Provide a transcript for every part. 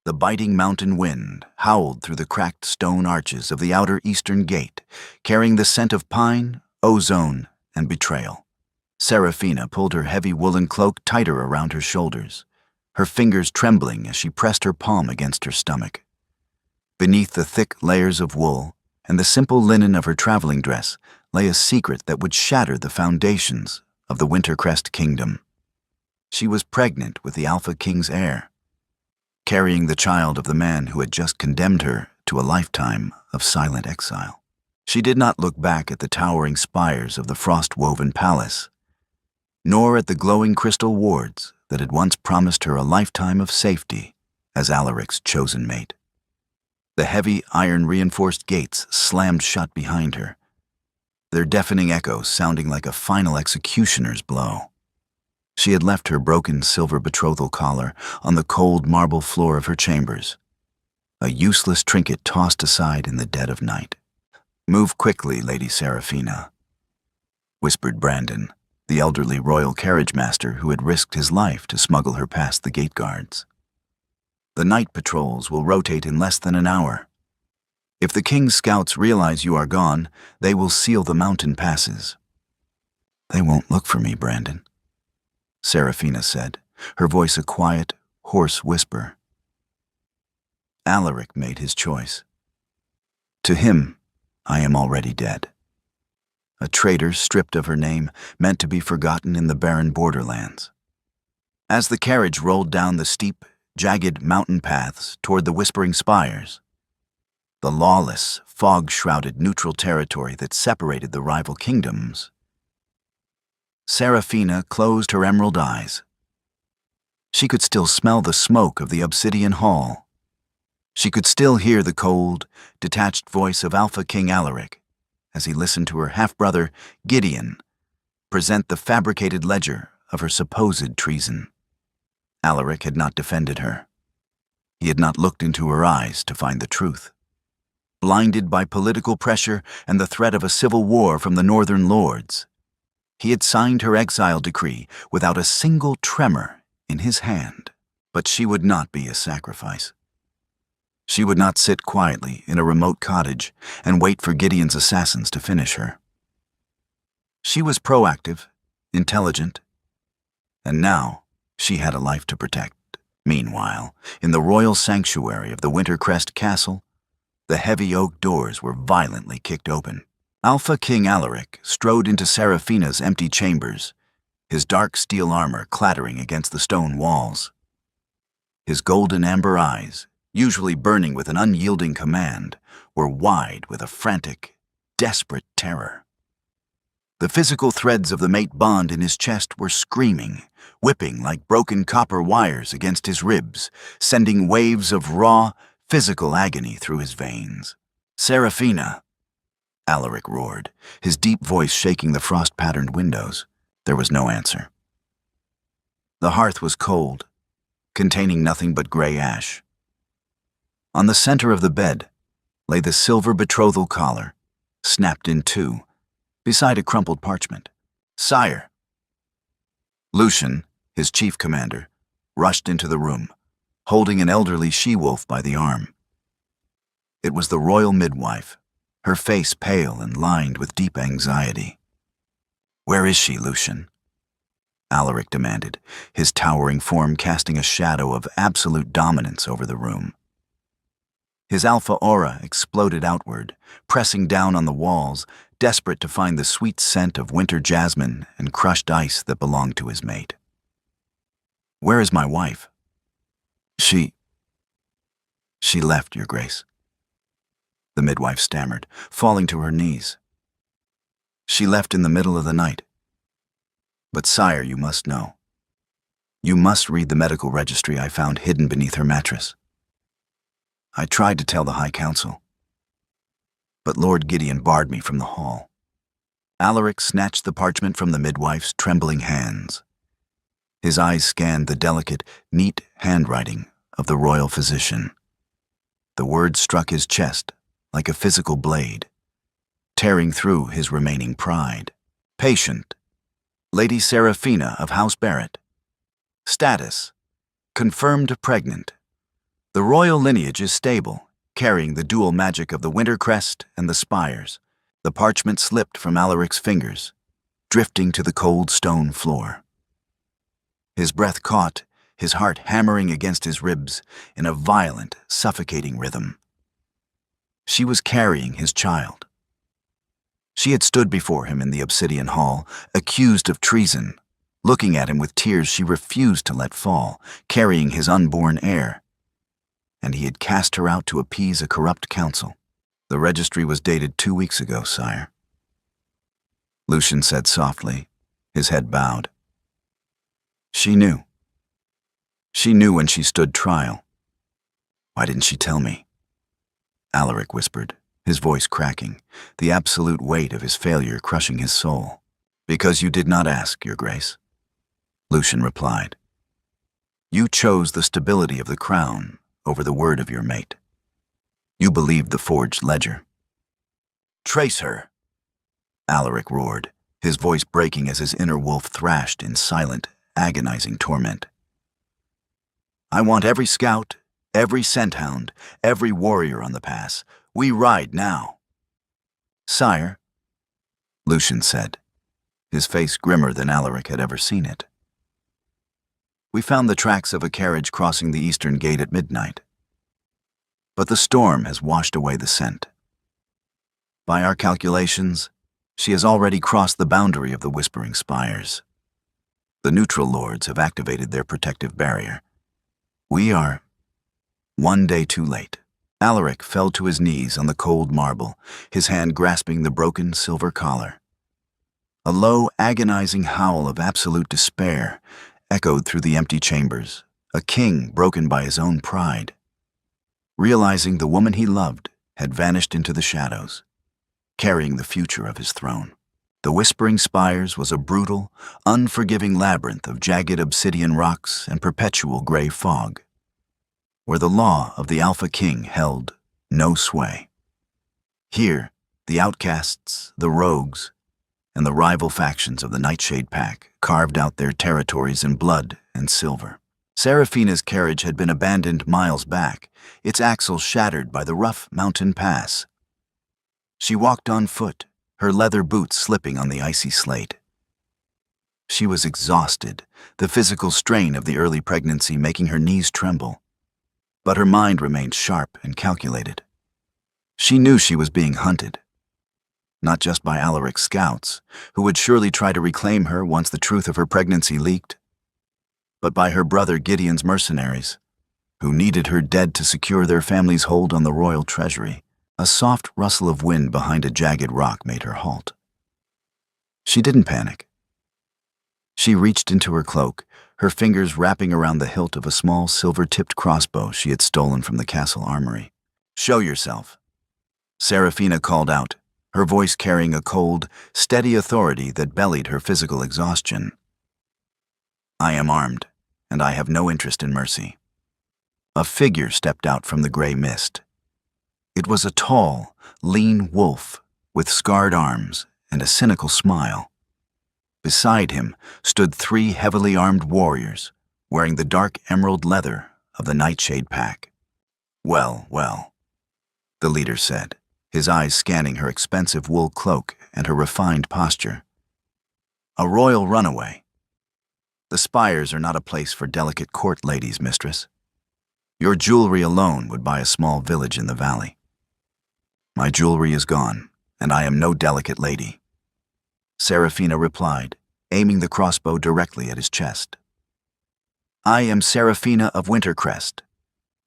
The biting mountain wind howled through the cracked stone arches of the outer eastern gate, carrying the scent of pine, ozone, and betrayal. Serafina pulled her heavy woolen cloak tighter around her shoulders, her fingers trembling as she pressed her palm against her stomach. Beneath the thick layers of wool and the simple linen of her traveling dress lay a secret that would shatter the foundations of the Wintercrest kingdom. She was pregnant with the Alpha King's heir, carrying the child of the man who had just condemned her to a lifetime of silent exile. She did not look back at the towering spires of the frost-woven palace, nor at the glowing crystal wards that had once promised her a lifetime of safety as Alaric's chosen mate. The heavy iron-reinforced gates slammed shut behind her, their deafening echoes sounding like a final executioner's blow. She had left her broken silver betrothal collar on the cold marble floor of her chambers, a useless trinket tossed aside in the dead of night. "Move quickly, Lady Serafina," whispered Brandon, the elderly royal carriage master who had risked his life to smuggle her past the gate guards. "The night patrols will rotate in less than an hour. If the king's scouts realize you are gone, they will seal the mountain passes." "They won't look for me, Brandon," Serafina said, her voice a quiet, hoarse whisper. Alaric made his choice. To him, I am already dead. A traitor stripped of her name, meant to be forgotten in the barren borderlands. As the carriage rolled down the steep, jagged mountain paths toward the whispering spires, the lawless, fog-shrouded neutral territory that separated the rival kingdoms, Serafina closed her emerald eyes. She could still smell the smoke of the obsidian hall. She could still hear the cold, detached voice of Alpha King Alaric as he listened to her half-brother, Gideon, present the fabricated ledger of her supposed treason. Alaric had not defended her. He had not looked into her eyes to find the truth. Blinded by political pressure and the threat of a civil war from the northern lords, he had signed her exile decree without a single tremor in his hand. But she would not be a sacrifice. She would not sit quietly in a remote cottage and wait for Gideon's assassins to finish her. She was proactive, intelligent, and now she had a life to protect. Meanwhile, in the royal sanctuary of the Wintercrest Castle, the heavy oak doors were violently kicked open. Alpha King Alaric strode into Serafina's empty chambers, his dark steel armor clattering against the stone walls. His golden amber eyes, usually burning with an unyielding command, were wide with a frantic, desperate terror. The physical threads of the mate bond in his chest were screaming, whipping like broken copper wires against his ribs, sending waves of raw, physical agony through his veins. "Serafina!" Alaric roared, his deep voice shaking the frost-patterned windows. There was no answer. The hearth was cold, containing nothing but gray ash. On the center of the bed lay the silver betrothal collar, snapped in two, beside a crumpled parchment. "Sire!" Lucian, his chief commander, rushed into the room, holding an elderly she-wolf by the arm. It was the royal midwife, her face pale and lined with deep anxiety. "Where is she, Lucian?" Alaric demanded, his towering form casting a shadow of absolute dominance over the room. His alpha aura exploded outward, pressing down on the walls, desperate to find the sweet scent of winter jasmine and crushed ice that belonged to his mate. "Where is my wife?" She left, Your Grace," the midwife stammered, falling to her knees. "She left in the middle of the night. But sire, you must know. You must read the medical registry I found hidden beneath her mattress. I tried to tell the High Council, but Lord Gideon barred me from the hall." Alaric snatched the parchment from the midwife's trembling hands. His eyes scanned the delicate, neat handwriting of the royal physician. The words struck his chest like a physical blade, tearing through his remaining pride. "Patient, Lady Serafina of House Barrett. Status, confirmed pregnant. The royal lineage is stable, carrying the dual magic of the Winter Crest and the spires. The parchment slipped from Alaric's fingers, drifting to the cold stone floor. His breath caught, his heart hammering against his ribs in a violent, suffocating rhythm. She was carrying his child. She had stood before him in the obsidian hall, accused of treason, looking at him with tears she refused to let fall, carrying his unborn heir. And he had cast her out to appease a corrupt council. The registry was dated 2 weeks ago, sire. Lucian said softly, his head bowed. She knew. She knew when she stood trial. Why didn't she tell me? Alaric whispered, his voice cracking, the absolute weight of his failure crushing his soul. Because you did not ask, Your Grace. Lucian replied. You chose the stability of the crown over the word of your mate. You believed the forged ledger. Trace her, Alaric roared, his voice breaking as his inner wolf thrashed in silent, agonizing torment. I want every scout, every scent hound, every warrior on the pass. We ride now. Sire, Lucian said, his face grimmer than Alaric had ever seen it. We found the tracks of a carriage crossing the eastern gate at midnight. But the storm has washed away the scent. By our calculations, she has already crossed the boundary of the Whispering Spires. The neutral lords have activated their protective barrier. We are 1 day too late. Alaric fell to his knees on the cold marble, his hand grasping the broken silver collar. A low, agonizing howl of absolute despair echoed through the empty chambers, a king broken by his own pride. Realizing the woman he loved had vanished into the shadows, carrying the future of his throne. The Whispering Spires was a brutal, unforgiving labyrinth of jagged obsidian rocks and perpetual gray fog, where the law of the Alpha King held no sway. Here, the outcasts, the rogues, and the rival factions of the Nightshade Pack carved out their territories in blood and silver. Seraphina's carriage had been abandoned miles back, its axles shattered by the rough mountain pass. She walked on foot, her leather boots slipping on the icy slate. She was exhausted, the physical strain of the early pregnancy making her knees tremble. But her mind remained sharp and calculated. She knew she was being hunted. Not just by Alaric's scouts, who would surely try to reclaim her once the truth of her pregnancy leaked, but by her brother Gideon's mercenaries, who needed her dead to secure their family's hold on the royal treasury. A soft rustle of wind behind a jagged rock made her halt. She didn't panic. She reached into her cloak, her fingers wrapping around the hilt of a small silver-tipped crossbow she had stolen from the castle armory. Show yourself, Seraphina called out, her voice carrying a cold, steady authority that bellied her physical exhaustion. I am armed, and I have no interest in mercy. A figure stepped out from the gray mist. It was a tall, lean wolf with scarred arms and a cynical smile. Beside him stood 3 heavily armed warriors, wearing the dark emerald leather of the Nightshade Pack. Well, well, the leader said, his eyes scanning her expensive wool cloak and her refined posture. A royal runaway. The spires are not a place for delicate court ladies, mistress. Your jewelry alone would buy a small village in the valley. My jewelry is gone, and I am no delicate lady, Seraphina replied, aiming the crossbow directly at his chest. I am Seraphina of Wintercrest,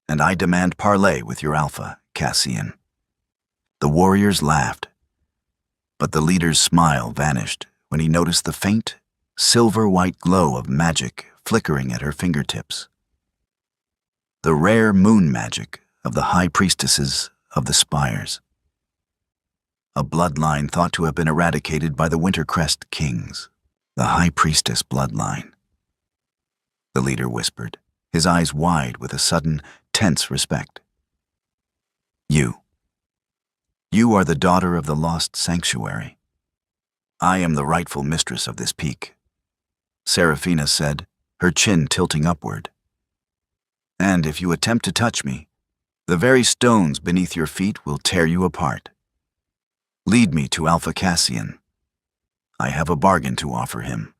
and I demand parley with your alpha, Cassian. The warriors laughed, but the leader's smile vanished when he noticed the faint, silver-white glow of magic flickering at her fingertips. The rare moon magic of the high priestesses of the spires. A bloodline thought to have been eradicated by the Wintercrest kings. The high priestess bloodline. The leader whispered, his eyes wide with a sudden, tense respect. You are the daughter of the lost sanctuary. I am the rightful mistress of this peak, Seraphina said, her chin tilting upward. And if you attempt to touch me, the very stones beneath your feet will tear you apart. Lead me to Alpha Cassian. I have a bargain to offer him."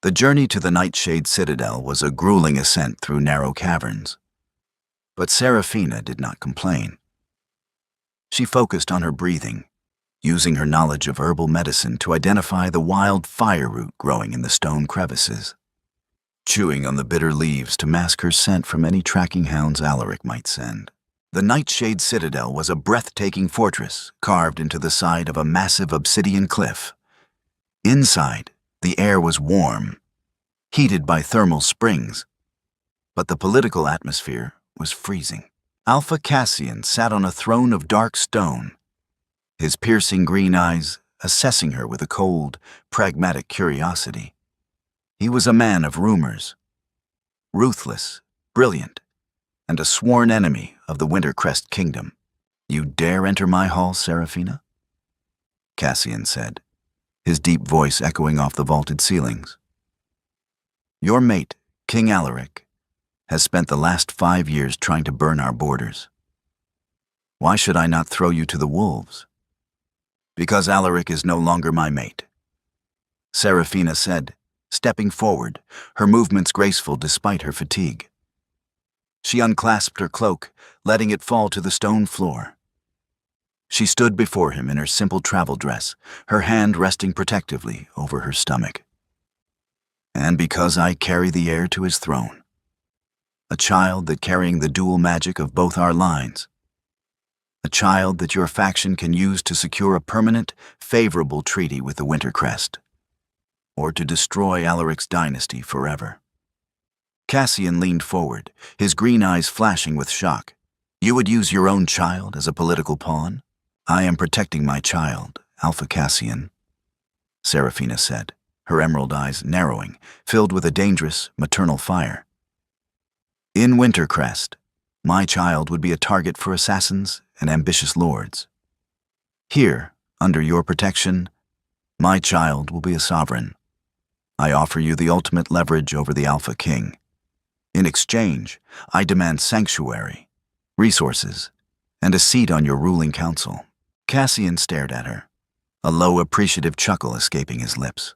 The journey to the Nightshade Citadel was a grueling ascent through narrow caverns. But Seraphina did not complain. She focused on her breathing, using her knowledge of herbal medicine to identify the wild fire root growing in the stone crevices, chewing on the bitter leaves to mask her scent from any tracking hounds Alaric might send. The Nightshade Citadel was a breathtaking fortress carved into the side of a massive obsidian cliff. Inside, the air was warm, heated by thermal springs, but the political atmosphere was freezing. Alpha Cassian sat on a throne of dark stone, his piercing green eyes assessing her with a cold, pragmatic curiosity. He was a man of rumors, ruthless, brilliant, and a sworn enemy of the Wintercrest Kingdom. "You dare enter my hall, Seraphina?" Cassian said, his deep voice echoing off the vaulted ceilings. "Your mate, King Alaric, has spent the last 5 years trying to burn our borders. Why should I not throw you to the wolves?" "Because Alaric is no longer my mate," Seraphina said, stepping forward, her movements graceful despite her fatigue. She unclasped her cloak, letting it fall to the stone floor. She stood before him in her simple travel dress, her hand resting protectively over her stomach. "And because I carry the heir to his throne, a child that carrying the dual magic of both our lines, a child that your faction can use to secure a permanent, favorable treaty with the Wintercrest, or to destroy Alaric's dynasty forever." Cassian leaned forward, his green eyes flashing with shock. "You would use your own child as a political pawn?" "I am protecting my child, Alpha Cassian," Seraphina said, her emerald eyes narrowing, filled with a dangerous, maternal fire. "In Wintercrest, my child would be a target for assassins and ambitious lords. Here, under your protection, my child will be a sovereign. I offer you the ultimate leverage over the Alpha King. In exchange, I demand sanctuary, resources, and a seat on your ruling council." Cassian stared at her, a low, appreciative chuckle escaping his lips.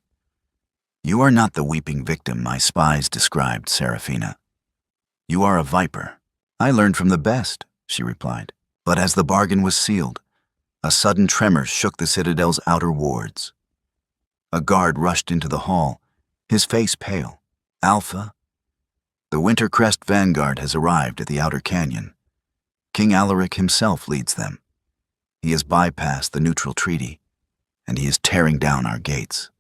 "You are not the weeping victim my spies described, Seraphina. You are a viper." "I learned from the best," she replied. But as the bargain was sealed, a sudden tremor shook the citadel's outer wards. A guard rushed into the hall, his face pale. "Alpha, the Wintercrest vanguard has arrived at the outer canyon. King Alaric himself leads them. He has bypassed the neutral treaty, and he is tearing down our gates."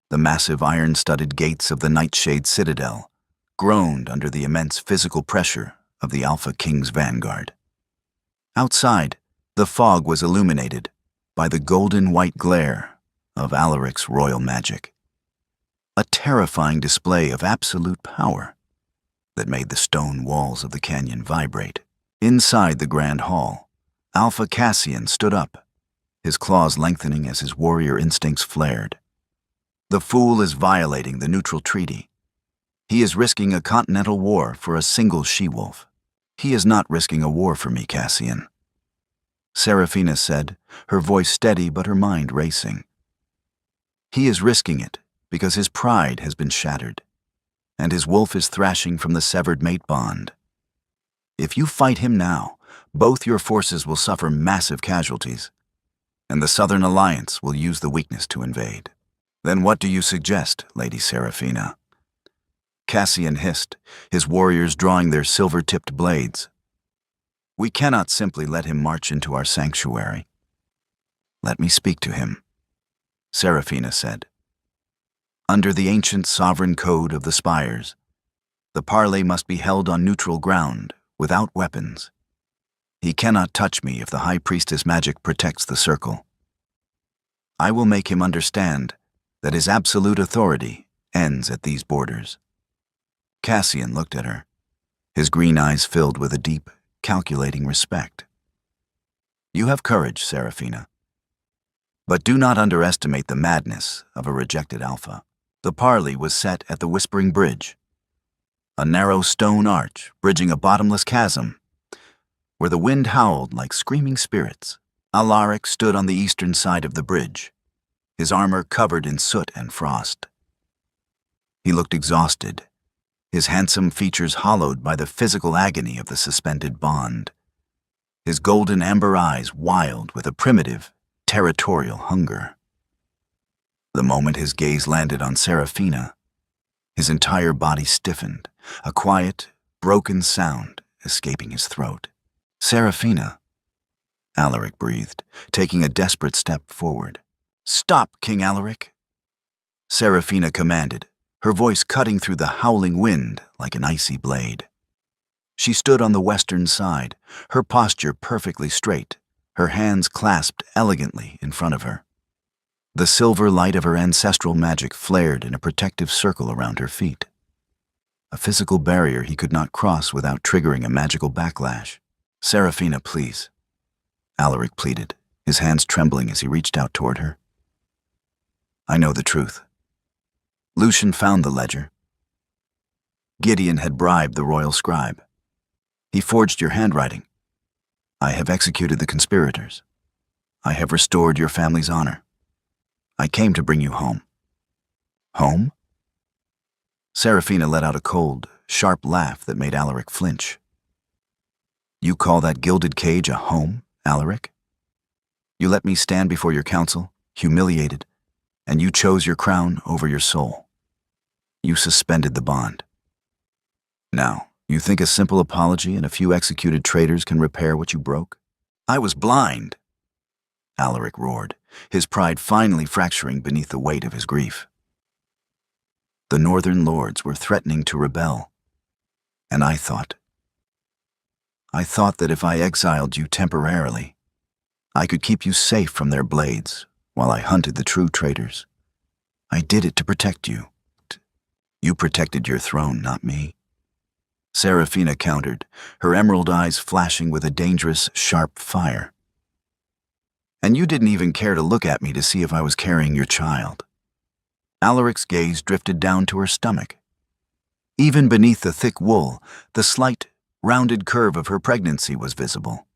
The massive iron-studded gates of the Nightshade Citadel groaned under the immense physical pressure of the Alpha King's vanguard. Outside, the fog was illuminated by the golden-white glare of Alaric's royal magic, a terrifying display of absolute power that made the stone walls of the canyon vibrate. Inside the grand hall, Alpha Cassian stood up, his claws lengthening as his warrior instincts flared. "The fool is violating the neutral treaty. He is risking a continental war for a single she-wolf." "He is not risking a war for me, Cassian," Seraphina said, her voice steady but her mind racing. "He is risking it because his pride has been shattered, and his wolf is thrashing from the severed mate bond. If you fight him now, both your forces will suffer massive casualties, and the Southern Alliance will use the weakness to invade." "Then what do you suggest, Lady Seraphina?" Cassian hissed, his warriors drawing their silver-tipped blades. "We cannot simply let him march into our sanctuary." "Let me speak to him," Seraphina said. "Under the ancient sovereign code of the Spires, the parley must be held on neutral ground, without weapons. He cannot touch me if the High Priestess magic protects the circle. I will make him understand that his absolute authority ends at these borders." Cassian looked at her, his green eyes filled with a deep, calculating respect. "You have courage, Seraphina. But do not underestimate the madness of a rejected Alpha." The parley was set at the Whispering Bridge. a narrow stone arch bridging a bottomless chasm, where the wind howled like screaming spirits. Alaric stood on the eastern side of the bridge, his armor covered in soot and frost. He looked exhausted, his handsome features hollowed by the physical agony of the suspended bond, his golden amber eyes wild with a primitive, territorial hunger. The moment his gaze landed on Seraphina, his entire body stiffened, a quiet, broken sound escaping his throat. "Seraphina," Alaric breathed, taking a desperate step forward. "Stop, King Alaric," Seraphina commanded, her voice cutting through the howling wind like an icy blade. She stood on the western side, her posture perfectly straight, her hands clasped elegantly in front of her. The silver light of her ancestral magic flared in a protective circle around her feet, a physical barrier he could not cross without triggering a magical backlash. "Seraphina, please," Alaric pleaded, his hands trembling as he reached out toward her. "I know the truth. Lucian found the ledger. Gideon had bribed the royal scribe. He forged your handwriting. I have executed the conspirators. I have restored your family's honor. I came to bring you home." "Home?" Seraphina let out a cold, sharp laugh that made Alaric flinch. "You call that gilded cage a home, Alaric? You let me stand before your council, humiliated, and you chose your crown over your soul. You suspended the bond. Now, you think a simple apology and a few executed traitors can repair what you broke? I was blind," Alaric roared, his pride finally fracturing beneath the weight of his grief. The northern lords were threatening to rebel, and I thought that if I exiled you temporarily, I could keep you safe from their blades while I hunted the true traitors. I did it to protect you. You protected your throne, not me," Seraphina countered, her emerald eyes flashing with a dangerous, sharp fire. "And you didn't even care to look at me to see if I was carrying your child." Alaric's gaze drifted down to her stomach. Even beneath the thick wool, the slight, rounded curve of her pregnancy was visible.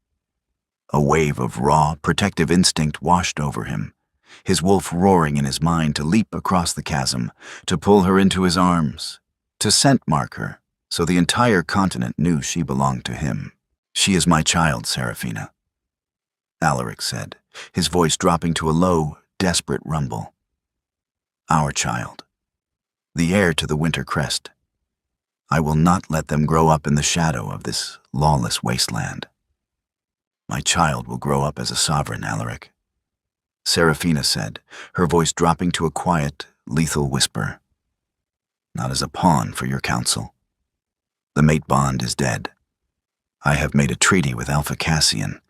A wave of raw, protective instinct washed over him, his wolf roaring in his mind to leap across the chasm, to pull her into his arms, to scent mark her, so the entire continent knew she belonged to him. "She is my child, Seraphina," Alaric said, his voice dropping to a low, desperate rumble. "Our child, the heir to the Winter Crest. I will not let them grow up in the shadow of this lawless wasteland. My child will grow up as a sovereign, Alaric," Seraphina said, her voice dropping to a quiet, lethal whisper. "Not as a pawn for your counsel. The mate bond is dead. I have made a treaty with Alpha Cassian.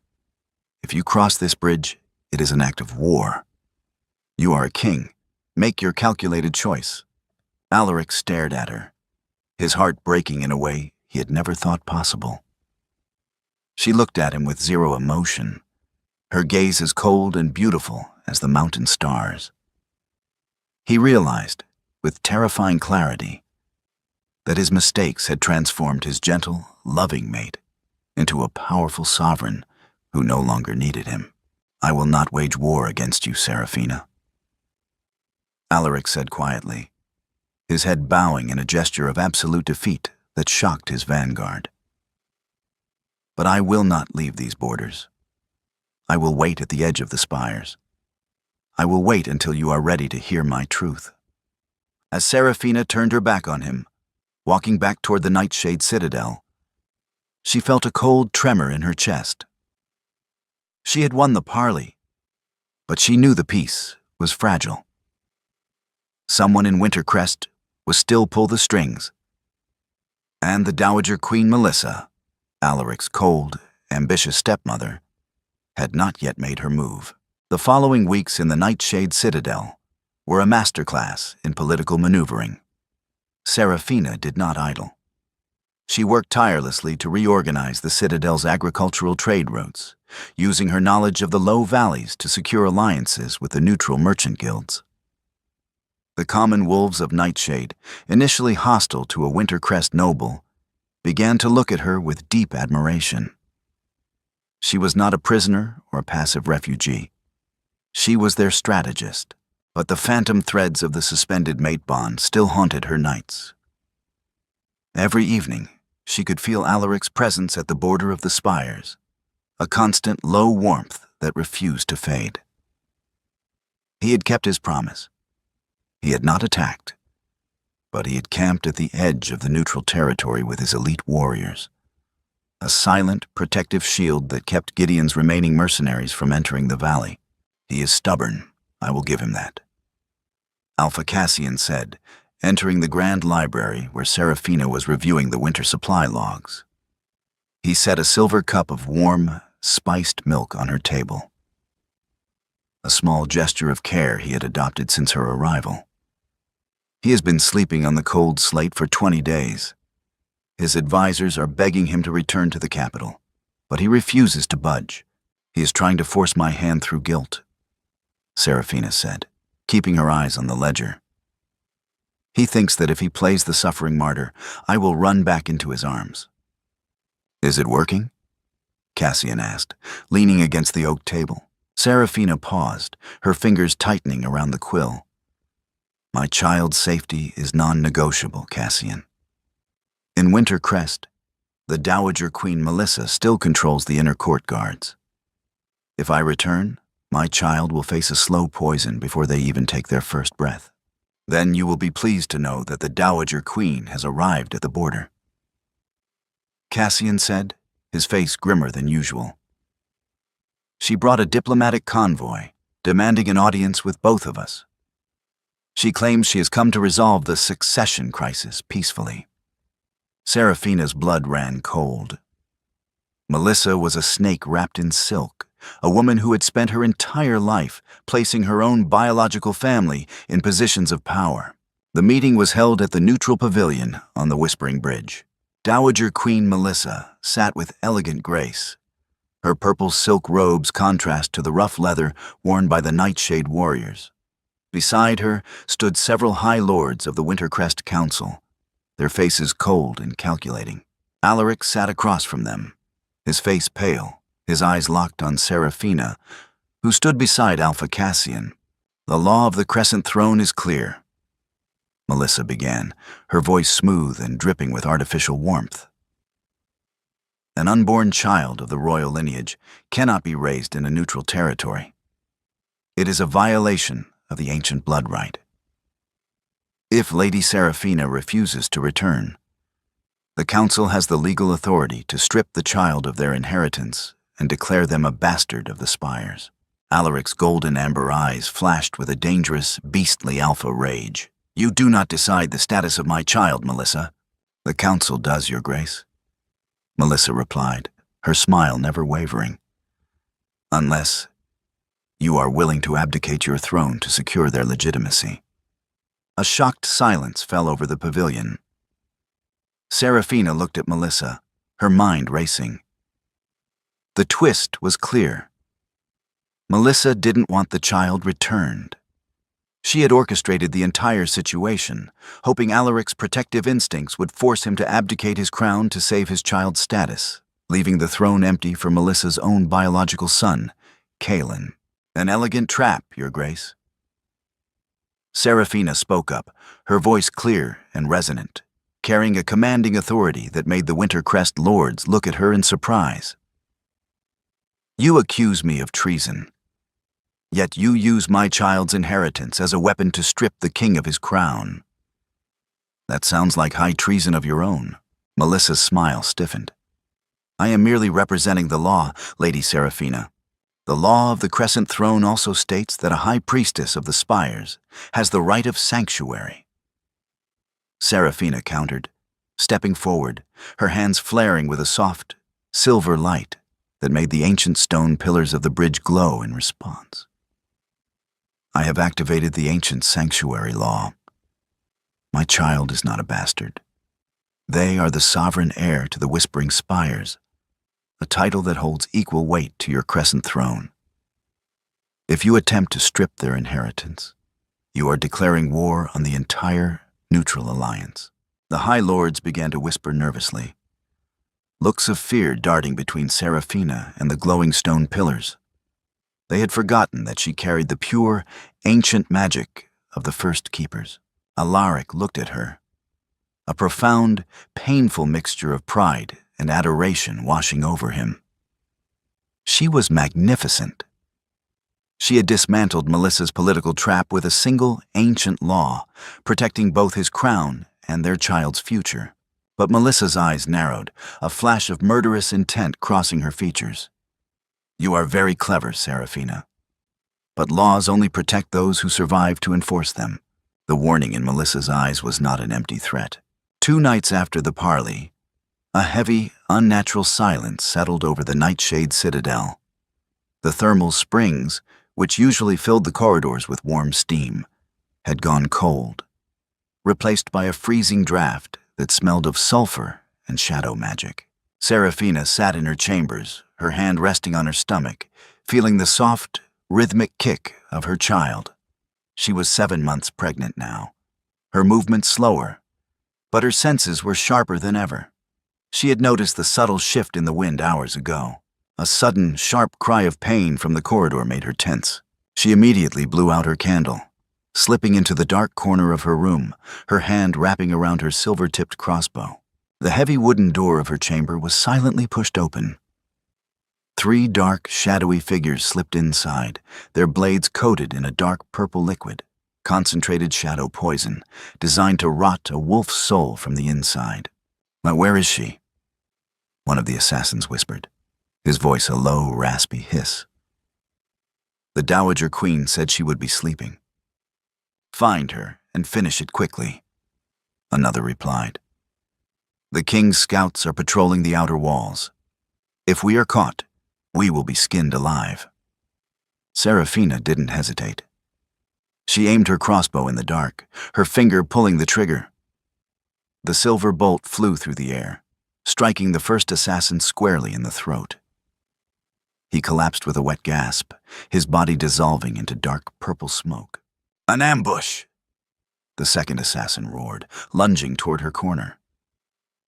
If you cross this bridge, it is an act of war. You are a king. Make your calculated choice." Alaric stared at her, his heart breaking in a way he had never thought possible. She looked at him with zero emotion, her gaze as cold and beautiful as the mountain stars. He realized, with terrifying clarity, that his mistakes had transformed his gentle, loving mate into a powerful sovereign who no longer needed him. "I will not wage war against you, Seraphina," Alaric said quietly, his head bowing in a gesture of absolute defeat that shocked his vanguard. "But I will not leave these borders. I will wait at the edge of the spires. I will wait until you are ready to hear my truth." As Seraphina turned her back on him, walking back toward the Nightshade Citadel, she felt a cold tremor in her chest. She had won the parley, but she knew the peace was fragile. Someone in Wintercrest was still pull the strings, and the Dowager Queen Melissa, Alaric's cold, ambitious stepmother, had not yet made her move. The following weeks in the Nightshade Citadel were a masterclass in political maneuvering. Seraphina did not idle. She worked tirelessly to reorganize the Citadel's agricultural trade routes, using her knowledge of the low valleys to secure alliances with the neutral merchant guilds. The common wolves of Nightshade, initially hostile to a Wintercrest noble, began to look at her with deep admiration. She was not a prisoner or a passive refugee. She was their strategist, but the phantom threads of the suspended mate bond still haunted her nights. Every evening, she could feel Alaric's presence at the border of the spires, a constant low warmth that refused to fade. He had kept his promise. He had not attacked, but he had camped at the edge of the neutral territory with his elite warriors, a silent, protective shield that kept Gideon's remaining mercenaries from entering the valley. He is stubborn, I will give him that, Alpha Cassian said, entering the grand library where Seraphina was reviewing the winter supply logs. He set a silver cup of warm, spiced milk on her table, a small gesture of care he had adopted since her arrival. He has been sleeping on the cold slate for 20 days. His advisors are begging him to return to the capital, but he refuses to budge. He is trying to force my hand through guilt, Seraphina said, keeping her eyes on the ledger. He thinks that if he plays the suffering martyr, I will run back into his arms. Is it working? Cassian asked, leaning against the oak table. Seraphina paused, her fingers tightening around the quill. My child's safety is non-negotiable, Cassian. In Wintercrest, the Dowager Queen Melissa still controls the inner court guards. If I return, my child will face a slow poison before they even take their first breath. Then you will be pleased to know that the Dowager Queen has arrived at the border. Cassian said, his face grimmer than usual. She brought a diplomatic convoy, demanding an audience with both of us. She claims she has come to resolve the succession crisis peacefully. Seraphina's blood ran cold. Melissa was a snake wrapped in silk, a woman who had spent her entire life placing her own biological family in positions of power. The meeting was held at the Neutral Pavilion on the Whispering Bridge. Dowager Queen Melissa sat with elegant grace. Her purple silk robes contrast to the rough leather worn by the Nightshade warriors. Beside her stood several high lords of the Wintercrest Council, their faces cold and calculating. Alaric sat across from them, his face pale, his eyes locked on Seraphina, who stood beside Alpha Cassian. The law of the Crescent Throne is clear, Melissa began, her voice smooth and dripping with artificial warmth. An unborn child of the royal lineage cannot be raised in a neutral territory. It is a violation of the ancient blood right. If Lady Seraphina refuses to return, the council has the legal authority to strip the child of their inheritance and declare them a bastard of the spires. Alaric's golden amber eyes flashed with a dangerous, beastly alpha rage. You do not decide the status of my child, Melissa. The council does, Your Grace, Melissa replied, her smile never wavering. Unless you are willing to abdicate your throne to secure their legitimacy. A shocked silence fell over the pavilion. Seraphina looked at Melissa, her mind racing. The twist was clear. Melissa didn't want the child returned. She had orchestrated the entire situation, hoping Alaric's protective instincts would force him to abdicate his crown to save his child's status, leaving the throne empty for Melissa's own biological son, Kalen. An elegant trap, Your Grace. Seraphina spoke up, her voice clear and resonant, carrying a commanding authority that made the Wintercrest lords look at her in surprise. You accuse me of treason. Yet you use my child's inheritance as a weapon to strip the king of his crown. That sounds like high treason of your own. Melissa's smile stiffened. I am merely representing the law, Lady Seraphina. The law of the Crescent Throne also states that a high priestess of the spires has the right of sanctuary. Seraphina countered, stepping forward, her hands flaring with a soft, silver light that made the ancient stone pillars of the bridge glow in response. I have activated the ancient sanctuary law. My child is not a bastard. They are the sovereign heir to the Whispering Spires, a title that holds equal weight to your Crescent Throne. If you attempt to strip their inheritance, You are declaring war on the entire neutral alliance. The High Lords began to whisper nervously, looks of fear darting between Seraphina and the glowing stone pillars. They had forgotten that she carried the pure, ancient magic of the First Keepers. Alaric looked at her, a profound, painful mixture of pride and adoration washing over him. She was magnificent. She had dismantled Melissa's political trap with a single ancient law, protecting both his crown and their child's future. But Melissa's eyes narrowed, a flash of murderous intent crossing her features. You are very clever, Seraphina. But laws only protect those who survive to enforce them. The warning in Melissa's eyes was not an empty threat. 2 nights after the parley, a heavy, unnatural silence settled over the Nightshade Citadel. The thermal springs, which usually filled the corridors with warm steam, had gone cold, replaced by a freezing draft that smelled of sulfur and shadow magic. Seraphina sat in her chambers, her hand resting on her stomach, feeling the soft, rhythmic kick of her child. She was 7 months pregnant now, her movements slower, but her senses were sharper than ever. She had noticed the subtle shift in the wind hours ago. A sudden, sharp cry of pain from the corridor made her tense. She immediately blew out her candle, slipping into the dark corner of her room, her hand wrapping around her silver-tipped crossbow. The heavy wooden door of her chamber was silently pushed open. 3 dark, shadowy figures slipped inside, their blades coated in a dark purple liquid, concentrated shadow poison, designed to rot a wolf's soul from the inside. "But where is she?" one of the assassins whispered, his voice a low, raspy hiss. The Dowager Queen said she would be sleeping. "Find her and finish it quickly," another replied. "The King's scouts are patrolling the outer walls. If we are caught, we will be skinned alive." Seraphina didn't hesitate. She aimed her crossbow in the dark, her finger pulling the trigger. The silver bolt flew through the air, striking the first assassin squarely in the throat. He collapsed with a wet gasp, his body dissolving into dark purple smoke. "An ambush!" the second assassin roared, lunging toward her corner.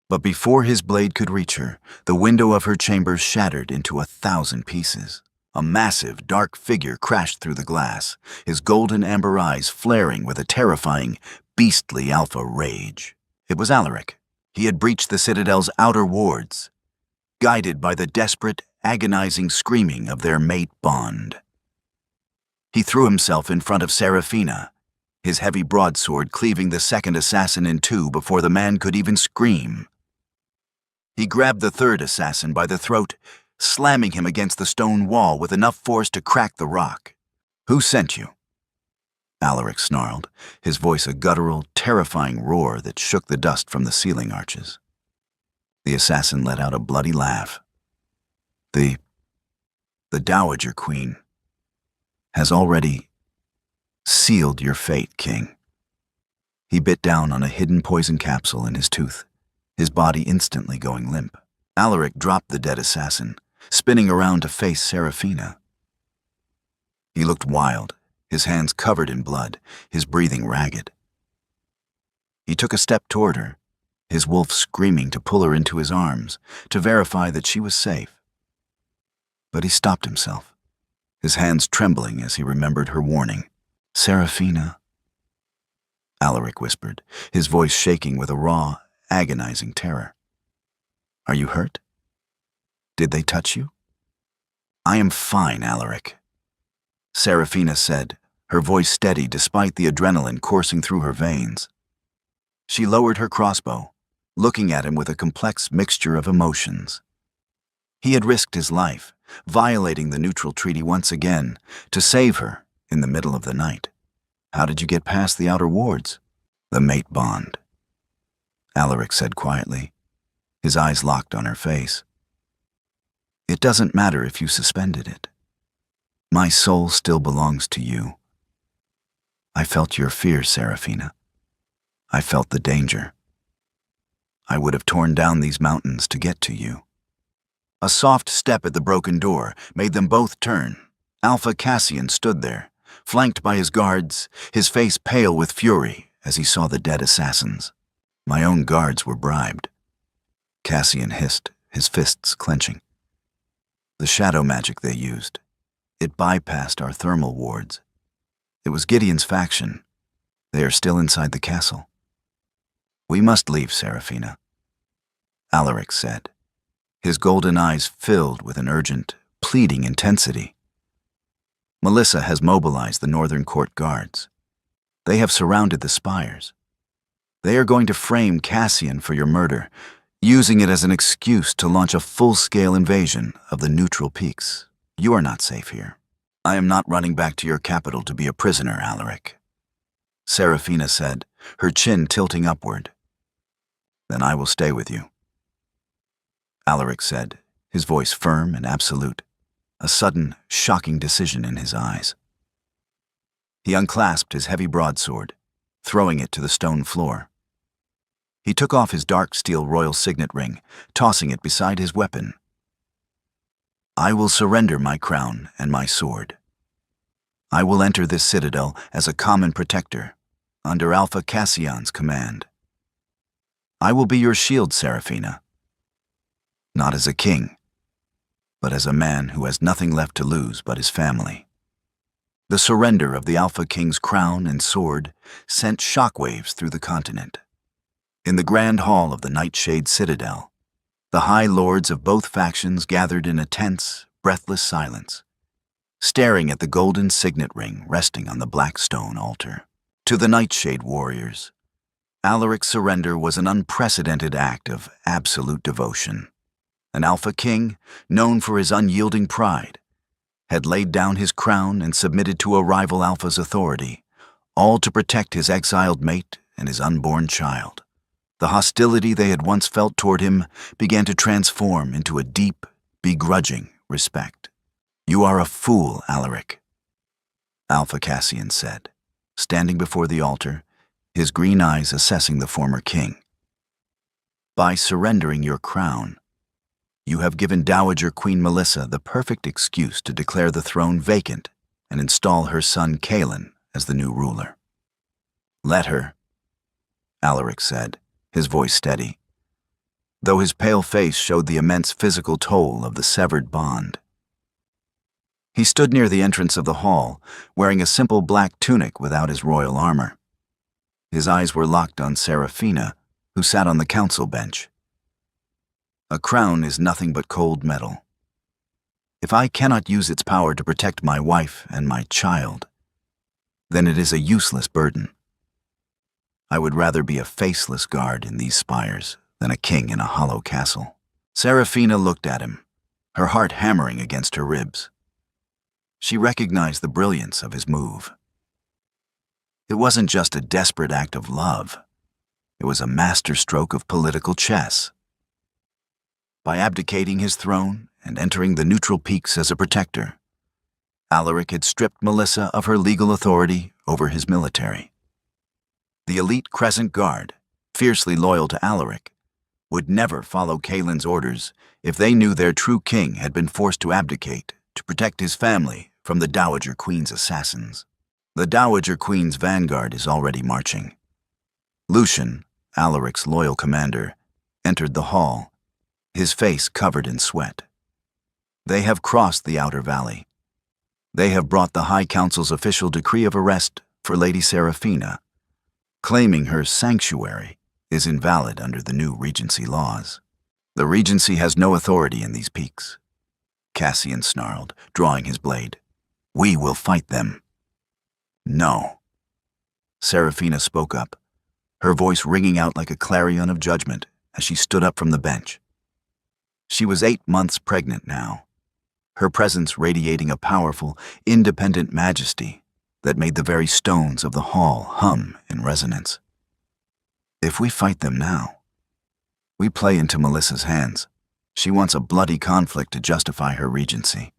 But before his blade could reach her, the window of her chamber shattered into 1,000 pieces. A massive, dark figure crashed through the glass, his golden amber eyes flaring with a terrifying, beastly alpha rage. It was Alaric. He had breached the Citadel's outer wards, guided by the desperate, agonizing screaming of their mate bond. He threw himself in front of Seraphina, his heavy broadsword cleaving the second assassin in 2 before the man could even scream. He grabbed the third assassin by the throat, slamming him against the stone wall with enough force to crack the rock. "Who sent you?" Alaric snarled, his voice a guttural, terrifying roar that shook the dust from the ceiling arches. The assassin let out a bloody laugh. The Dowager Queen has already sealed your fate, King." He bit down on a hidden poison capsule in his tooth, his body instantly going limp. Alaric dropped the dead assassin, spinning around to face Seraphina. He looked wild, his hands covered in blood, his breathing ragged. He took a step toward her, his wolf screaming to pull her into his arms, to verify that she was safe. But he stopped himself, his hands trembling as he remembered her warning. "Seraphina," Alaric whispered, his voice shaking with a raw, agonizing terror. "Are you hurt? Did they touch you?" "I am fine, Alaric," Seraphina said, her voice steady despite the adrenaline coursing through her veins. She lowered her crossbow, looking at him with a complex mixture of emotions. He had risked his life, violating the neutral treaty once again, to save her in the middle of the night. "How did you get past the outer wards?" "The mate bond," Alaric said quietly, his eyes locked on her face. "It doesn't matter if you suspended it. My soul still belongs to you. I felt your fear, Seraphina. I felt the danger. I would have torn down these mountains to get to you." A soft step at the broken door made them both turn. Alpha Cassian stood there, flanked by his guards, his face pale with fury as he saw the dead assassins. My own guards were bribed. Cassian hissed, his fists clenching. The shadow magic they used. It bypassed our thermal wards. It was Gideon's faction. They are still inside the castle. We must leave, Seraphina, Alaric said, his golden eyes filled with an urgent, pleading intensity. Melissa has mobilized the Northern Court guards. They have surrounded the spires. They are going to frame Cassian for your murder, using it as an excuse to launch a full-scale invasion of the neutral peaks. You are not safe here. I am not running back to your capital to be a prisoner, Alaric, Seraphina said, her chin tilting upward. Then I will stay with you, Alaric said, his voice firm and absolute, a sudden, shocking decision in his eyes. He unclasped his heavy broadsword, throwing it to the stone floor. He took off his dark steel royal signet ring, tossing it beside his weapon. I will surrender my crown and my sword. I will enter this citadel as a common protector, under Alpha Cassian's command. I will be your shield, Seraphina. Not as a king, but as a man who has nothing left to lose but his family. The surrender of the Alpha King's crown and sword sent shockwaves through the continent. In the grand hall of the Nightshade Citadel, the high lords of both factions gathered in a tense, breathless silence, staring at the golden signet ring resting on the black stone altar. To the Nightshade warriors, Alaric's surrender was an unprecedented act of absolute devotion. An Alpha King, known for his unyielding pride, had laid down his crown and submitted to a rival Alpha's authority, all to protect his exiled mate and his unborn child. The hostility they had once felt toward him began to transform into a deep, begrudging respect. You are a fool, Alaric, Alpha Cassian said, standing before the altar, his green eyes assessing the former king. By surrendering your crown, you have given Dowager Queen Melissa the perfect excuse to declare the throne vacant and install her son Kaelin as the new ruler. Let her, Alaric said, his voice steady, though his pale face showed the immense physical toll of the severed bond. He stood near the entrance of the hall, wearing a simple black tunic without his royal armor. His eyes were locked on Seraphina, who sat on the council bench. A crown is nothing but cold metal. If I cannot use its power to protect my wife and my child, then it is a useless burden. I would rather be a faceless guard in these spires than a king in a hollow castle. Seraphina looked at him, her heart hammering against her ribs. She recognized the brilliance of his move. It wasn't just a desperate act of love. It was a masterstroke of political chess. By abdicating his throne and entering the neutral peaks as a protector, Alaric had stripped Melissa of her legal authority over his military. The elite Crescent Guard, fiercely loyal to Alaric, would never follow Kaelin's orders if they knew their true king had been forced to abdicate to protect his family from the Dowager Queen's assassins. The Dowager Queen's vanguard is already marching. Lucian, Alaric's loyal commander, entered the hall, his face covered in sweat. They have crossed the outer valley. They have brought the High Council's official decree of arrest for Lady Seraphina, claiming her sanctuary is invalid under the new Regency laws. The Regency has no authority in these peaks, Cassian snarled, drawing his blade. We will fight them. No. Seraphina spoke up, her voice ringing out like a clarion of judgment as she stood up from the bench. She was 8 months pregnant now, her presence radiating a powerful, independent majesty that made the very stones of the hall hum in resonance. If we fight them now, we play into Melissa's hands. She wants a bloody conflict to justify her regency.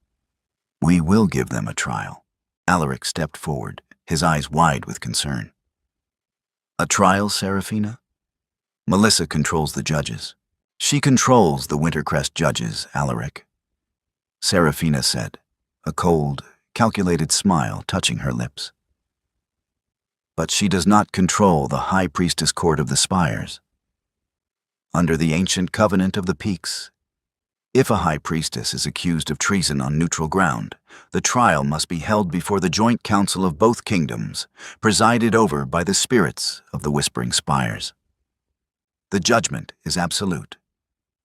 We will give them a trial. Alaric stepped forward, his eyes wide with concern. A trial, Seraphina? Melissa controls the judges. She controls the Wintercrest judges, Alaric, Seraphina said, a cold, calculated smile touching her lips. But she does not control the High Priestess Court of the Spires. Under the ancient covenant of the Peaks, if a High Priestess is accused of treason on neutral ground, the trial must be held before the joint council of both kingdoms, presided over by the spirits of the Whispering Spires. The judgment is absolute,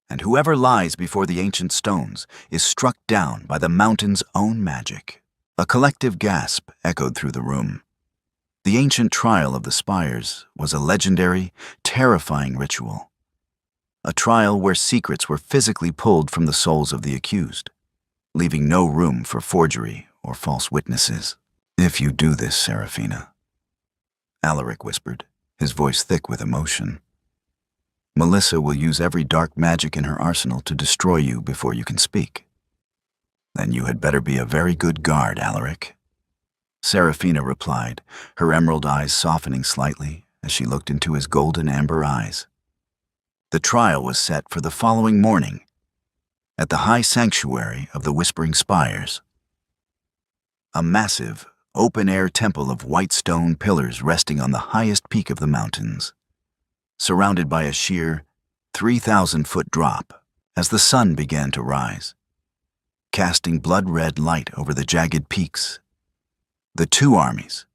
and whoever lies before the ancient stones is struck down by the mountain's own magic. A collective gasp echoed through the room. The ancient trial of the Spires was a legendary, terrifying ritual. A trial where secrets were physically pulled from the souls of the accused, leaving no room for forgery or false witnesses. "If you do this, Seraphina," Alaric whispered, his voice thick with emotion, "Melissa will use every dark magic in her arsenal to destroy you before you can speak." "Then you had better be a very good guard, Alaric," Seraphina replied, her emerald eyes softening slightly as she looked into his golden amber eyes. The trial was set for the following morning at the high sanctuary of the Whispering Spires. A massive, open-air temple of white stone pillars resting on the highest peak of the mountains, surrounded by a sheer 3,000-foot drop as the sun began to rise, casting blood-red light over the jagged peaks. The two armies,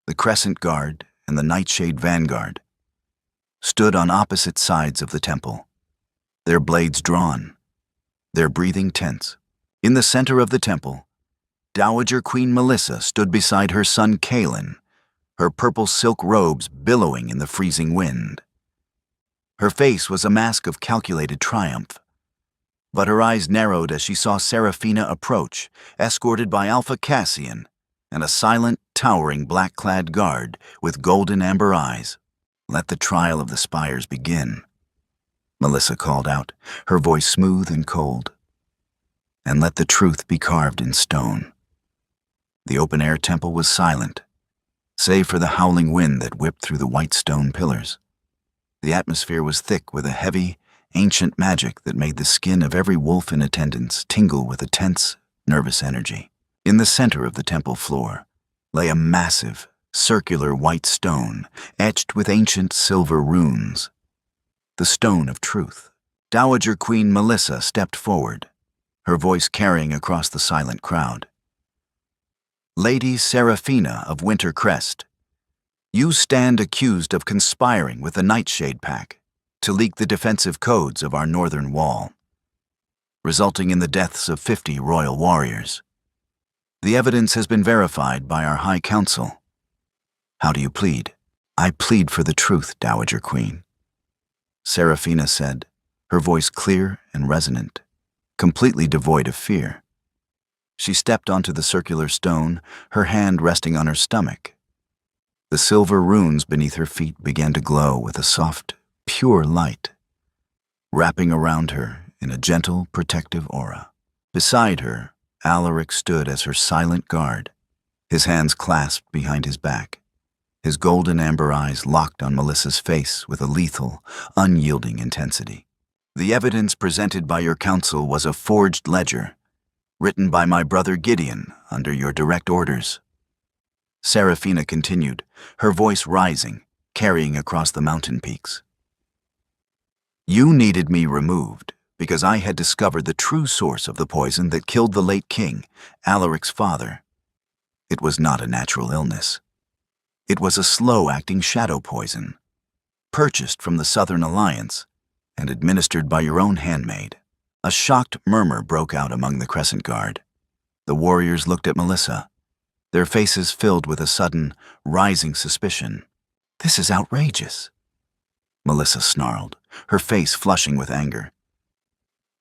the Crescent Guard and the Nightshade Vanguard, stood on opposite sides of the temple, their blades drawn, their breathing tense. In the center of the temple, Dowager Queen Melissa stood beside her son Kalen, her purple silk robes billowing in the freezing wind. Her face was a mask of calculated triumph, but her eyes narrowed as she saw Seraphina approach, escorted by Alpha Cassian and a silent, towering black-clad guard with golden amber eyes. "Let the trial of the Spires begin," Melissa called out, her voice smooth and cold. "And let the truth be carved in stone." The open-air temple was silent, save for the howling wind that whipped through the white stone pillars. The atmosphere was thick with a heavy, ancient magic that made the skin of every wolf in attendance tingle with a tense, nervous energy. In the center of the temple floor lay a massive, circular white stone etched with ancient silver runes. The Stone of Truth. Dowager Queen Melissa stepped forward, her voice carrying across the silent crowd. "Lady Seraphina of Winter Crest, you stand accused of conspiring with the Nightshade Pack to leak the defensive codes of our northern wall, resulting in the deaths of 50 royal warriors. The evidence has been verified by our High Council. How do you plead?" "I plead for the truth, Dowager Queen," Seraphina said, her voice clear and resonant, completely devoid of fear. She stepped onto the circular stone, her hand resting on her stomach. The silver runes beneath her feet began to glow with a soft, pure light, wrapping around her in a gentle, protective aura. Beside her, Alaric stood as her silent guard, his hands clasped behind his back, his golden amber eyes locked on Melissa's face with a lethal, unyielding intensity. "The evidence presented by your council was a forged ledger, written by my brother Gideon under your direct orders," Seraphina continued, her voice rising, carrying across the mountain peaks. "You needed me removed because I had discovered the true source of the poison that killed the late king, Alaric's father. It was not a natural illness. It was a slow-acting shadow poison, purchased from the Southern Alliance and administered by your own handmaid." A shocked murmur broke out among the Crescent Guard. The warriors looked at Melissa, their faces filled with a sudden, rising suspicion. "This is outrageous," Melissa snarled, her face flushing with anger.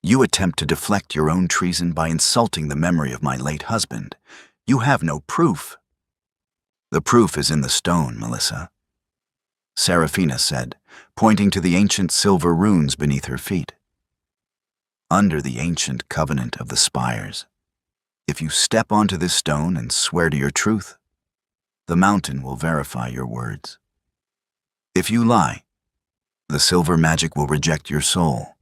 "You attempt to deflect your own treason by insulting the memory of my late husband. You have no proof." "The proof is in the stone, Melissa," Seraphina said, pointing to the ancient silver runes beneath her feet. "Under the ancient covenant of the Spires, if you step onto this stone and swear to your truth, the mountain will verify your words. If you lie, the silver magic will reject your soul."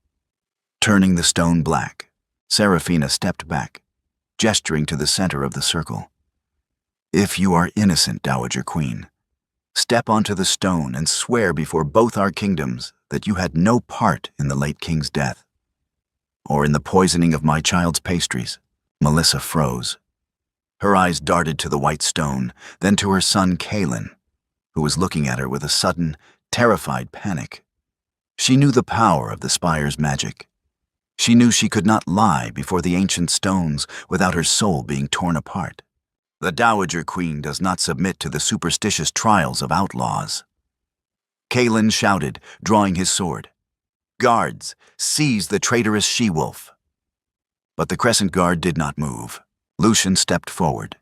Turning the stone black, Seraphina stepped back, gesturing to the center of the circle. "If you are innocent, Dowager Queen, step onto the stone and swear before both our kingdoms that you had no part in the late king's death, or in the poisoning of my child's pastries." Melissa froze. Her eyes darted to the white stone, then to her son Kaelin, who was looking at her with a sudden, terrified panic. She knew the power of the spire's magic. She knew she could not lie before the ancient stones without her soul being torn apart. The Dowager Queen does not submit to the superstitious trials of outlaws. Kaelin shouted, drawing his sword. "Guards, seize the traitorous she-wolf." But the Crescent Guard did not move. Lucian stepped forward,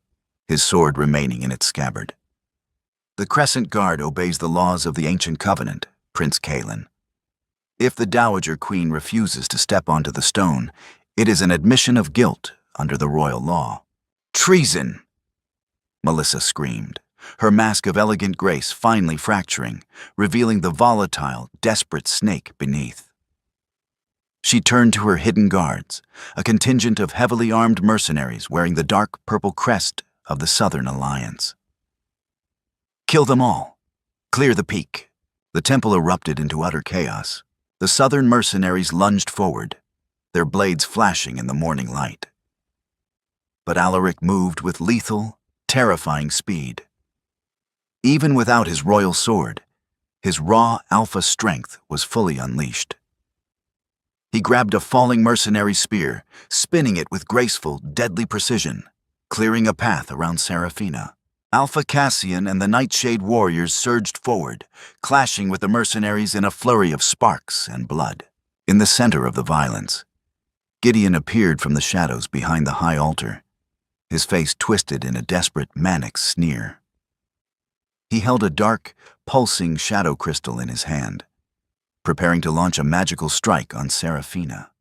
his sword remaining in its scabbard. "The Crescent Guard obeys the laws of the Ancient Covenant, Prince Kaelin. If the Dowager Queen refuses to step onto the stone, it is an admission of guilt under the royal law." "Treason!" Melissa screamed, her mask of elegant grace finally fracturing, revealing the volatile, desperate snake beneath. She turned to her hidden guards, a contingent of heavily armed mercenaries wearing the dark purple crest of the Southern Alliance. "Kill them all. Clear the peak." The temple erupted into utter chaos. The Southern mercenaries lunged forward, their blades flashing in the morning light. But Alaric moved with lethal, terrifying speed. Even without his royal sword, his raw alpha strength was fully unleashed. He grabbed a falling mercenary spear, spinning it with graceful, deadly precision, clearing a path around Seraphina. Alpha Cassian and the Nightshade warriors surged forward, clashing with the mercenaries in a flurry of sparks and blood. In the center of the violence, Gideon appeared from the shadows behind the high altar, his face twisted in a desperate, manic sneer. He held a dark, pulsing shadow crystal in his hand, preparing to launch a magical strike on Seraphina.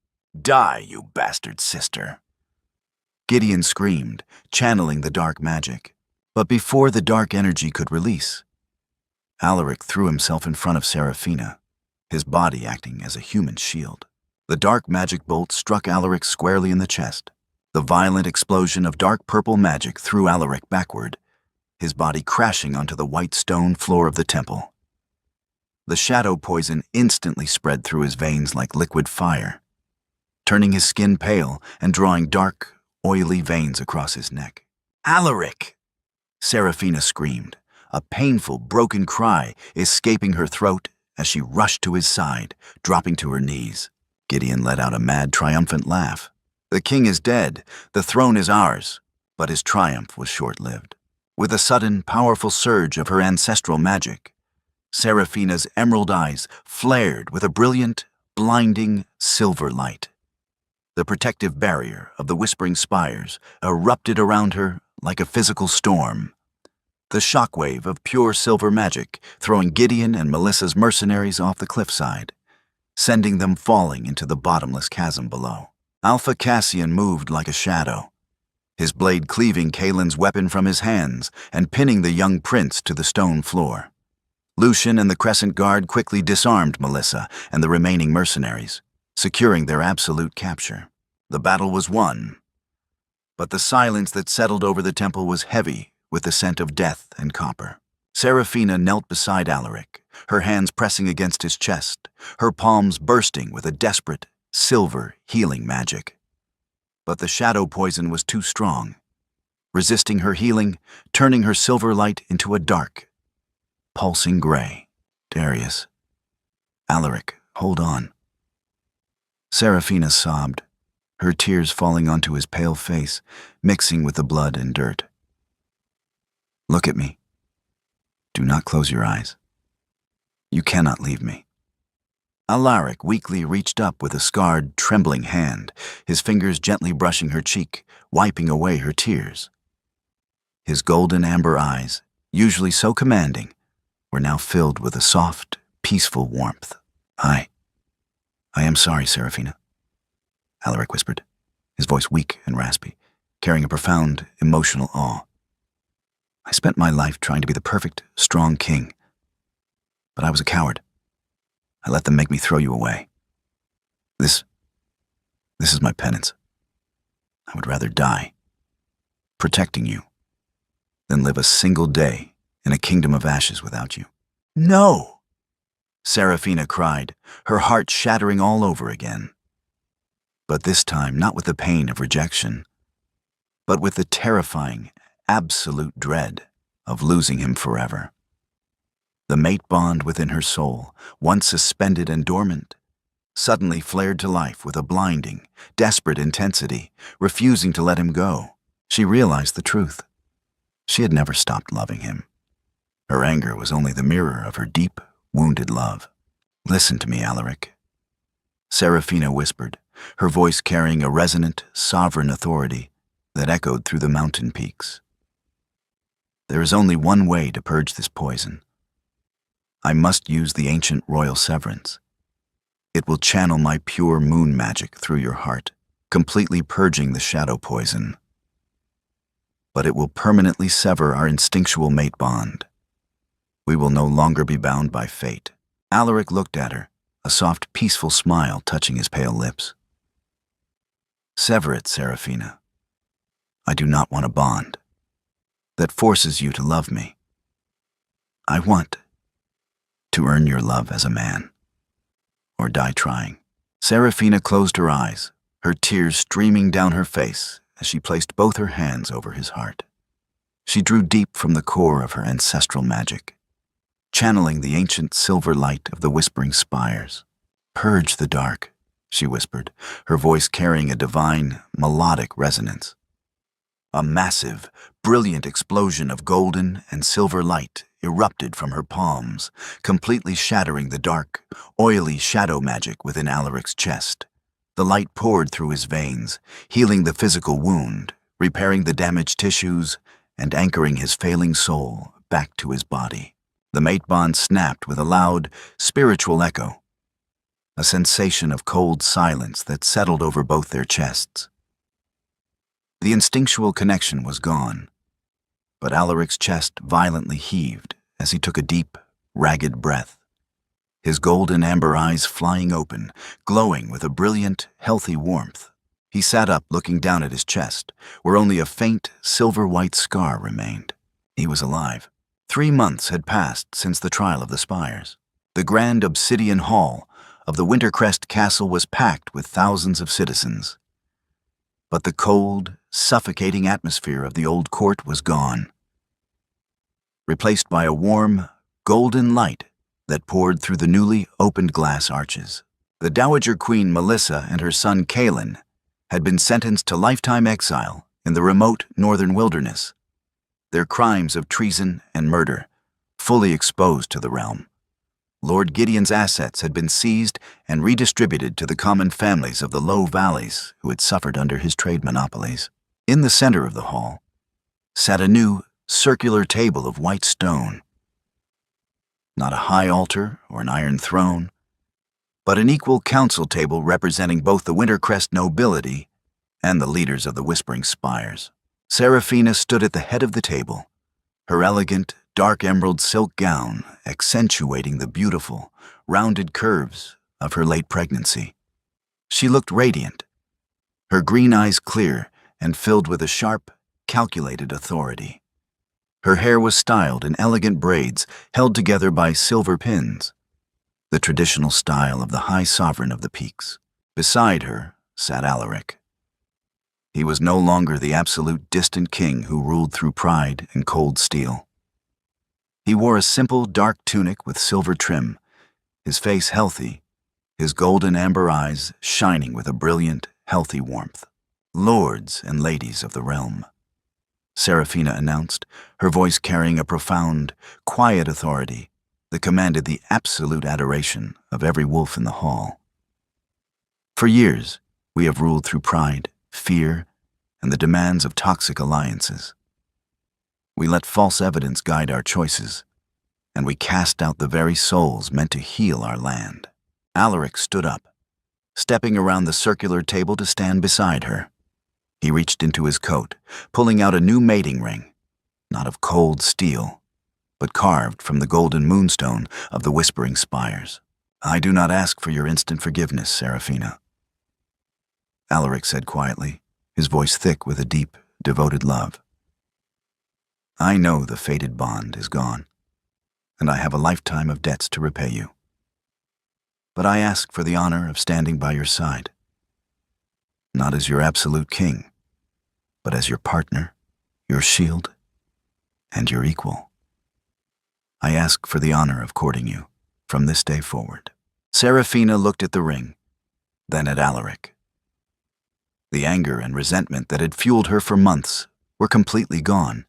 "Die, you bastard sister!" Gideon screamed, channeling the dark magic. But before the dark energy could release, Alaric threw himself in front of Seraphina, his body acting as a human shield. The dark magic bolt struck Alaric squarely in the chest. The violent explosion of dark purple magic threw Alaric backward, his body crashing onto the white stone floor of the temple. The shadow poison instantly spread through his veins like liquid fire, turning his skin pale and drawing dark, oily veins across his neck. "Alaric!" Seraphina screamed, a painful, broken cry escaping her throat as she rushed to his side, dropping to her knees. Gideon let out a mad, triumphant laugh. "The king is dead, the throne is ours," but his triumph was short-lived. With a sudden, powerful surge of her ancestral magic, Seraphina's emerald eyes flared with a brilliant, blinding silver light. The protective barrier of the Whispering Spires erupted around her like a physical storm, the shockwave of pure silver magic throwing Gideon and Melissa's mercenaries off the cliffside, sending them falling into the bottomless chasm below. Alpha Cassian moved like a shadow, his blade cleaving Kaelin's weapon from his hands and pinning the young prince to the stone floor. Lucian and the Crescent Guard quickly disarmed Melissa and the remaining mercenaries, securing their absolute capture. The battle was won, but the silence that settled over the temple was heavy with the scent of death and copper. Seraphina knelt beside Alaric, her hands pressing against his chest, her palms bursting with a desperate, silver, healing magic. But the shadow poison was too strong, resisting her healing, turning her silver light into a dark, pulsing gray. "Darius. Alaric, hold on." Seraphina sobbed, her tears falling onto his pale face, mixing with the blood and dirt. "Look at me. Do not close your eyes. You cannot leave me." Alaric weakly reached up with a scarred, trembling hand, his fingers gently brushing her cheek, wiping away her tears. His golden amber eyes, usually so commanding, were now filled with a soft, peaceful warmth. I am sorry, Seraphina," Alaric whispered, his voice weak and raspy, carrying a profound, emotional awe. "I spent my life trying to be the perfect, strong king, but I was a coward. I let them make me throw you away. This is my penance. I would rather die." protecting you, than live a single day in a kingdom of ashes without you. No! Seraphina cried, her heart shattering all over again. But this time not with the pain of rejection, but with the terrifying, absolute dread of losing him forever. The mate bond within her soul, once suspended and dormant, suddenly flared to life with a blinding, desperate intensity, refusing to let him go. She realized the truth. She had never stopped loving him. Her anger was only the mirror of her deep, wounded love. "Listen to me, Alaric," Seraphina whispered, her voice carrying a resonant, sovereign authority that echoed through the mountain peaks. "There is only one way to purge this poison. I must use the ancient royal severance. It will channel my pure moon magic through your heart, completely purging the shadow poison. But it will permanently sever our instinctual mate bond. We will no longer be bound by fate." Alaric looked at her, a soft, peaceful smile touching his pale lips. "Sever it, Seraphina. I do not want a bond that forces you to love me. I want to earn your love as a man, or die trying." Seraphina closed her eyes, her tears streaming down her face as she placed both her hands over his heart. She drew deep from the core of her ancestral magic, channeling the ancient silver light of the whispering spires. "Purge the dark," she whispered, her voice carrying a divine, melodic resonance. A massive, brilliant explosion of golden and silver light erupted from her palms, completely shattering the dark, oily shadow magic within Alaric's chest. The light poured through his veins, healing the physical wound, repairing the damaged tissues, and anchoring his failing soul back to his body. The mate bond snapped with a loud, spiritual echo, a sensation of cold silence that settled over both their chests. The instinctual connection was gone, but Alaric's chest violently heaved as he took a deep, ragged breath, his golden amber eyes flying open, glowing with a brilliant, healthy warmth. He sat up, looking down at his chest, where only a faint, silver-white scar remained. He was alive. 3 months had passed since the trial of the spires. The grand obsidian hall of the Wintercrest Castle was packed with thousands of citizens. But the cold, suffocating atmosphere of the old court was gone, replaced by a warm, golden light that poured through the newly opened glass arches. The Dowager Queen Melissa and her son Kalen had been sentenced to lifetime exile in the remote northern wilderness, their crimes of treason and murder fully exposed to the realm. Lord Gideon's assets had been seized and redistributed to the common families of the low valleys who had suffered under his trade monopolies. In the center of the hall sat a new, circular table of white stone. Not a high altar or an iron throne, but an equal council table representing both the Wintercrest nobility and the leaders of the Whispering Spires. Seraphina stood at the head of the table, her elegant, dark emerald silk gown accentuating the beautiful, rounded curves of her late pregnancy. She looked radiant, her green eyes clear and filled with a sharp, calculated authority. Her hair was styled in elegant braids held together by silver pins, the traditional style of the High Sovereign of the Peaks. Beside her sat Alaric. He was no longer the absolute distant king who ruled through pride and cold steel. He wore a simple dark tunic with silver trim, his face healthy, his golden amber eyes shining with a brilliant, healthy warmth. "Lords and ladies of the realm," Seraphina announced, her voice carrying a profound, quiet authority that commanded the absolute adoration of every wolf in the hall. "For years, we have ruled through pride, fear, and the demands of toxic alliances. We let false evidence guide our choices, and we cast out the very souls meant to heal our land." Alaric stood up, stepping around the circular table to stand beside her. He reached into his coat, pulling out a new mating ring, not of cold steel, but carved from the golden moonstone of the Whispering Spires. "I do not ask for your instant forgiveness, Seraphina," Alaric said quietly, his voice thick with a deep, devoted love. I know the fated bond is gone, and I have a lifetime of debts to repay you. But I ask for the honor of standing by your side, not as your absolute king, but as your partner, your shield, and your equal. I ask for the honor of courting you from this day forward." Seraphina looked at the ring, then at Alaric. The anger and resentment that had fueled her for months were completely gone,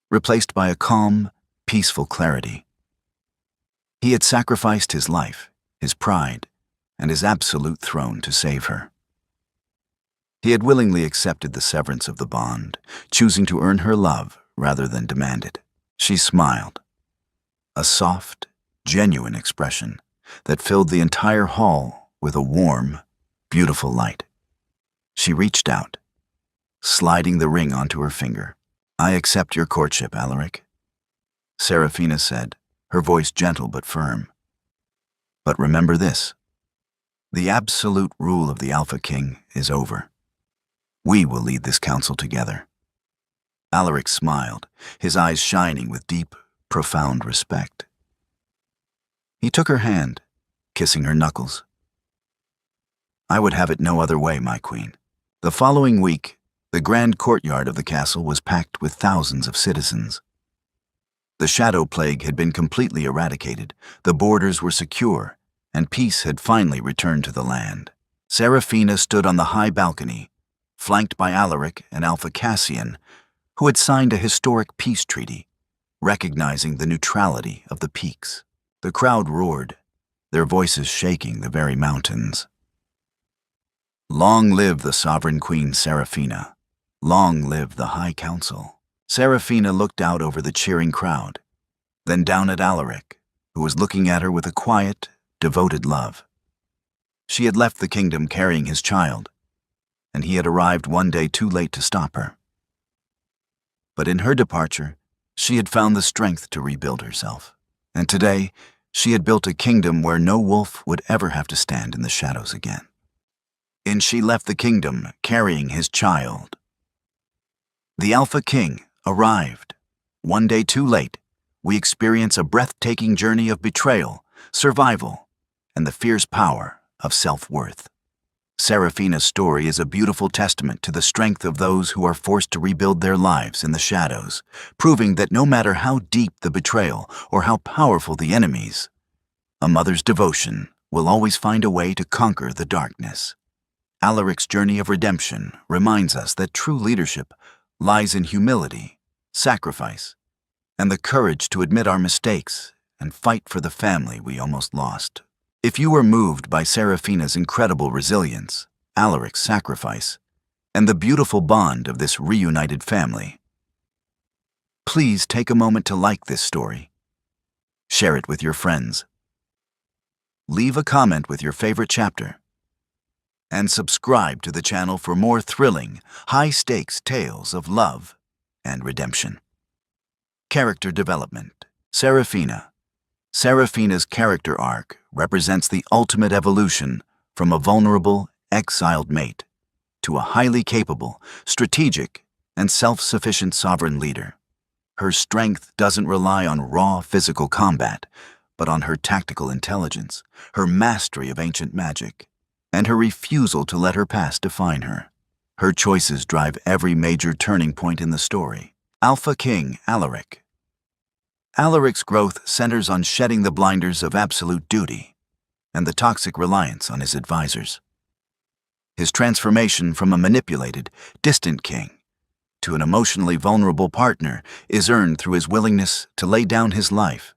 replaced by a calm, peaceful clarity. He had sacrificed his life, his pride, and his absolute throne to save her. He had willingly accepted the severance of the bond, choosing to earn her love rather than demand it. She smiled, a soft, genuine expression that filled the entire hall with a warm, beautiful light. She reached out, sliding the ring onto her finger. "I accept your courtship, Alaric," Seraphina said, her voice gentle but firm. "But remember this: the absolute rule of the Alpha King is over. We will lead this council together." Alaric smiled, his eyes shining with deep, profound respect. He took her hand, kissing her knuckles. "I would have it no other way, my queen." The following week, the grand courtyard of the castle was packed with thousands of citizens. The shadow plague had been completely eradicated, the borders were secure, and peace had finally returned to the land. Seraphina stood on the high balcony, flanked by Alaric and Alpha Cassian, who had signed a historic peace treaty, recognizing the neutrality of the peaks. The crowd roared, their voices shaking the very mountains. "Long live the sovereign queen Seraphina. Long live the High Council." Seraphina looked out over the cheering crowd, then down at Alaric, who was looking at her with a quiet, devoted love. She had left the kingdom carrying his child, and he had arrived one day too late to stop her. But in her departure, she had found the strength to rebuild herself, and today she had built a kingdom where no wolf would ever have to stand in the shadows again. And she left the kingdom carrying his child. The Alpha King arrived. One day too late, we experience a breathtaking journey of betrayal, survival, and the fierce power of self-worth. Seraphina's story is a beautiful testament to the strength of those who are forced to rebuild their lives in the shadows, proving that no matter how deep the betrayal or how powerful the enemies, a mother's devotion will always find a way to conquer the darkness. Alaric's journey of redemption reminds us that true leadership lies in humility, sacrifice, and the courage to admit our mistakes and fight for the family we almost lost. If you were moved by Seraphina's incredible resilience, Alaric's sacrifice, and the beautiful bond of this reunited family, please take a moment to like this story. Share it with your friends. Leave a comment with your favorite chapter. And subscribe to the channel for more thrilling, high-stakes tales of love and redemption. Character development. Seraphina. Seraphina's character arc represents the ultimate evolution from a vulnerable, exiled mate to a highly capable, strategic, and self-sufficient sovereign leader. Her strength doesn't rely on raw physical combat, but on her tactical intelligence, her mastery of ancient magic, and her refusal to let her past define her. Her choices drive every major turning point in the story. Alpha King Alaric. Alaric's growth centers on shedding the blinders of absolute duty and the toxic reliance on his advisors. His transformation from a manipulated, distant king to an emotionally vulnerable partner is earned through his willingness to lay down his life,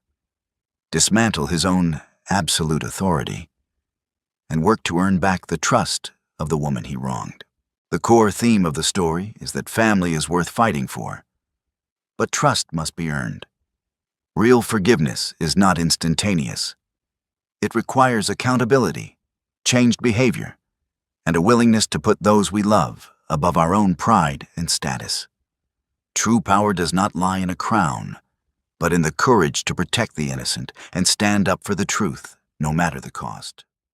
dismantle his own absolute authority, and work to earn back the trust of the woman he wronged. The core theme of the story is that family is worth fighting for, but trust must be earned. Real forgiveness is not instantaneous. It requires accountability, changed behavior, and a willingness to put those we love above our own pride and status. True power does not lie in a crown, but in the courage to protect the innocent and stand up for the truth, no matter the cost.